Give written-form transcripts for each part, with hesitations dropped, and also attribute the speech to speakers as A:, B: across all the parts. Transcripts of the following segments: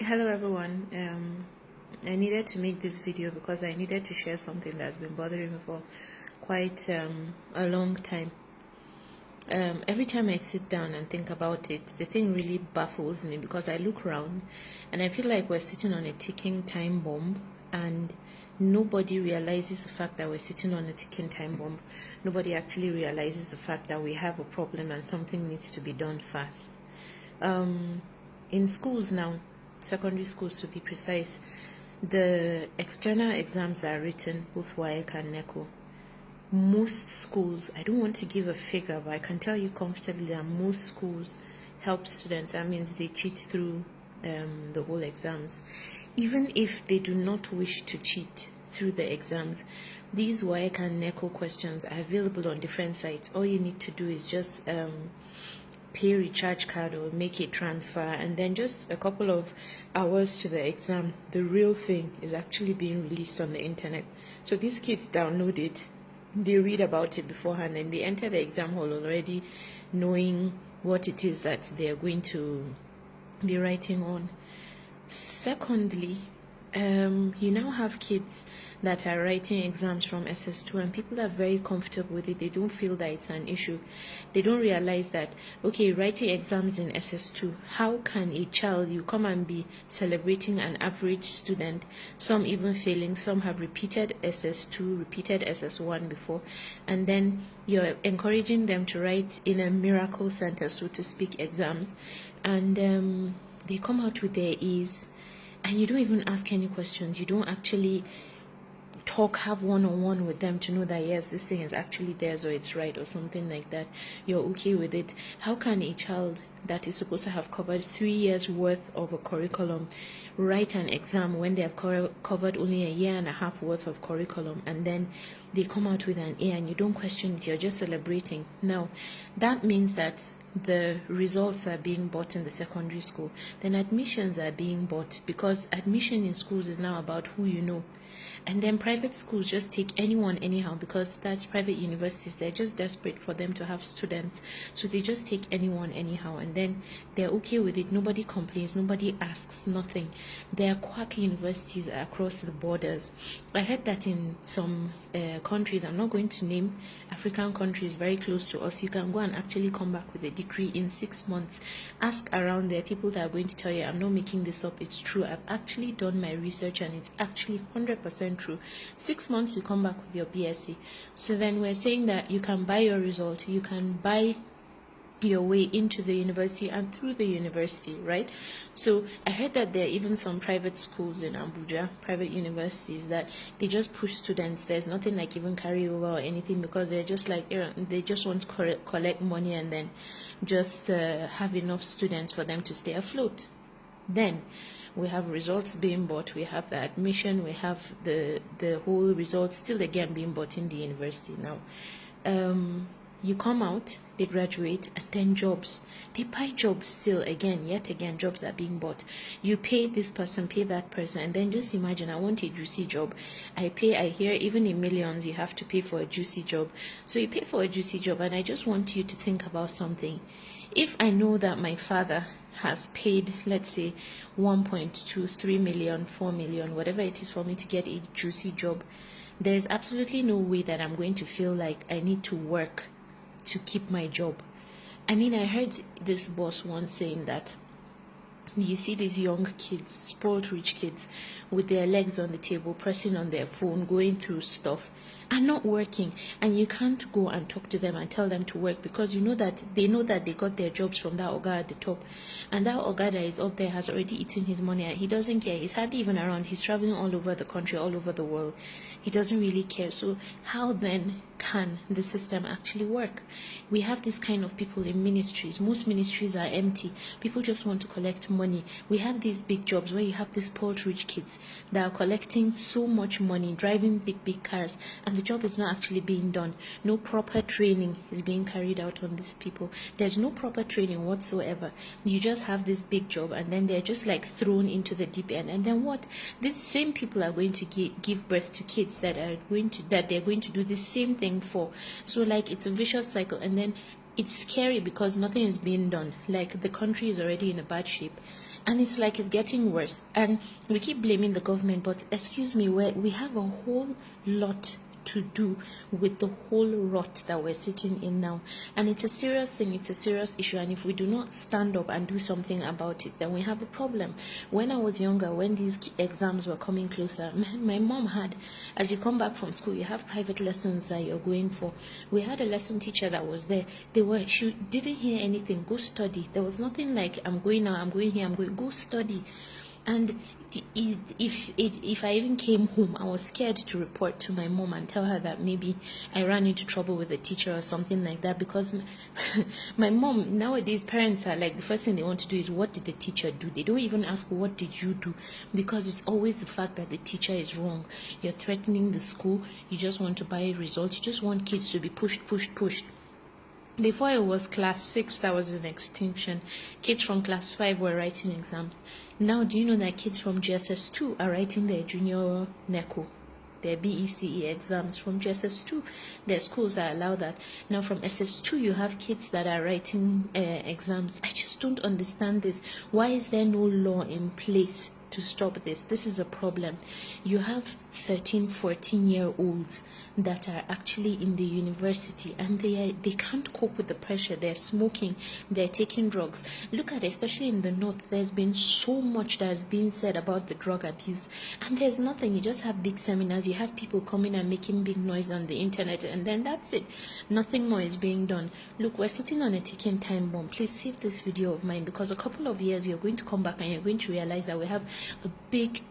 A: Hello everyone. I needed to make this video because I needed to share something that's been bothering me for quite a long time. Every time I sit down and think about it, the thing really baffles me because I look around and I feel like we're sitting on a ticking time bomb and nobody realizes the fact that we're sitting on a ticking time bomb. Nobody actually realizes the fact that we have a problem and something needs to be done fast. In schools now, secondary schools to be precise, the external exams are written, both WAEC and NECO. Most schools, I don't want to give a figure, but I can tell you comfortably that most schools help students. That means they cheat through the whole exams. Even if they do not wish to cheat through the exams, these WAEC and NECO questions are available on different sites. All you need to do is just pay recharge card or make a transfer, and then just a couple of hours to the exam, the real thing is actually being released on the internet. So these kids download it, they read about it beforehand, and they enter the exam hall already knowing what it is that they are going to be writing on. Secondly, you now have kids that are writing exams from SS2 and people are very comfortable with it. They don't feel that it's an issue. They don't realize that, okay, writing exams in SS2, how can a child, you come and be celebrating an average student, some even failing, some have repeated SS2, repeated SS1 before, and then you're encouraging them to write in a miracle center, so to speak, exams, and they come out with their A's. And you don't even ask any questions. You don't actually have one-on-one with them to know that, yes, this thing is actually theirs or it's right or something like that. You're okay with it. How can a child that is supposed to have covered 3 years worth of a curriculum write an exam when they have covered only a year and a half worth of curriculum, and then they come out with an A and you don't question it, you're just celebrating? Now, that means that the results are being bought in the secondary school, then admissions are being bought, because admission in schools is now about who you know. And then private schools just take anyone anyhow, because that's private universities. They're just desperate for them to have students, so they just take anyone anyhow, and then they're okay with it. Nobody complains, nobody asks, nothing. There are quack universities across the borders. I heard that in some countries, I'm not going to name, African countries very close to us, you can go and actually come back with a degree in 6 months. Ask around, there are people that are going to tell you, I'm not making this up, it's true. I've actually done my research and it's actually 100% true. 6 months you come back with your BSc. So then we're saying that you can buy your result, you can buy your way into the university and through the university, right? So I heard that there are even some private schools in Abuja, private universities, that they just push students. There's nothing like even carryover or anything, because they're just like, they just want to collect money and then just have enough students for them to stay afloat. Then we have results being bought, we have the admission, we have the whole results still again being bought in the university. Now you come out, they graduate, and then jobs. They buy jobs still again, yet again, jobs are being bought. You pay this person, pay that person, and then just imagine, I want a juicy job. I hear even in millions you have to pay for a juicy job. So you pay for a juicy job, and I just want you to think about something. If I know that my father has paid, let's say, 1.2, 3 million, 4 million, whatever it is, for me to get a juicy job, there's absolutely no way that I'm going to feel like I need to work to keep my job. I mean, I heard this boss once saying that you see these young kids, spoiled rich kids, with their legs on the table, pressing on their phone, going through stuff, and not working. And you can't go and talk to them and tell them to work, because you know that they got their jobs from that Oga at the top. And that Oga that is up there has already eaten his money, and he doesn't care. He's hardly even around. He's traveling all over the country, all over the world. He doesn't really care. So how then can the system actually work? We have this kind of people in ministries. Most ministries are empty. People just want to collect money. We have these big jobs where you have these poor rich kids that are collecting so much money, driving big cars, and the job is not actually being done. No proper training is being carried out on these people. There's no proper training whatsoever. You just have this big job, and then they're just like thrown into the deep end. And then what? These same people are going to give birth to kids that they're going to do the same thing for. So like, it's a vicious cycle, and then it's scary because nothing is being done. Like, the country is already in a bad shape. And it's like it's getting worse. And we keep blaming the government, but excuse me, we have a whole lot to do with the whole rot that we're sitting in now. And it's a serious thing, it's a serious issue, and if we do not stand up and do something about it, then we have a problem. When I was younger, when these exams were coming closer, my mom had, as you come back from school, you have private lessons that you're going for. We had a lesson teacher that was there. She didn't hear anything, go study. There was nothing like, I'm going now, I'm going here, I'm going, go study. And if I even came home, I was scared to report to my mom and tell her that maybe I ran into trouble with a teacher or something like that, because my mom, nowadays parents are like, the first thing they want to do is, what did the teacher do? They don't even ask, what did you do? Because it's always the fact that the teacher is wrong. You're threatening the school, you just want to buy results, you just want kids to be pushed. Before it was class 6 that was in extinction, kids from class 5 were writing exams. Now, do you know that kids from GSS 2 are writing their junior NECO, their BECE exams from GSS 2? Their schools that allow that. Now, from SS2, you have kids that are writing exams. I just don't understand this. Why is there no law in place to stop this? This is a problem. You have 13, 14-year-olds that are actually in the university, and they can't cope with the pressure. They're smoking, they're taking drugs. Look at, especially in the north, there's been so much that has been said about the drug abuse, and there's nothing. You just have big seminars, you have people coming and making big noise on the internet, and then that's it. Nothing more is being done. Look, we're sitting on a ticking time bomb. Please save this video of mine, because a couple of years you're going to come back and you're going to realize that we have a big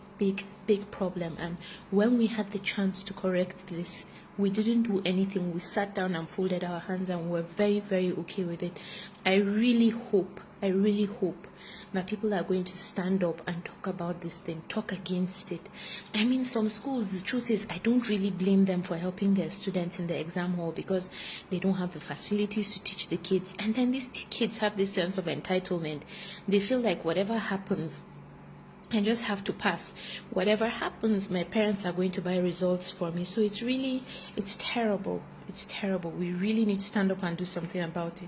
A: problem. And when we had the chance to correct this, we didn't do anything. We sat down and folded our hands, and we're very okay with it. I really hope that people are going to stand up and talk about this thing, talk against it. I mean, some schools, the truth is, I don't really blame them for helping their students in the exam hall, because they don't have the facilities to teach the kids. And then these kids have this sense of entitlement. They feel like whatever happens, I just have to pass. Whatever happens, my parents are going to buy results for me. So it's terrible. It's terrible. We really need to stand up and do something about it.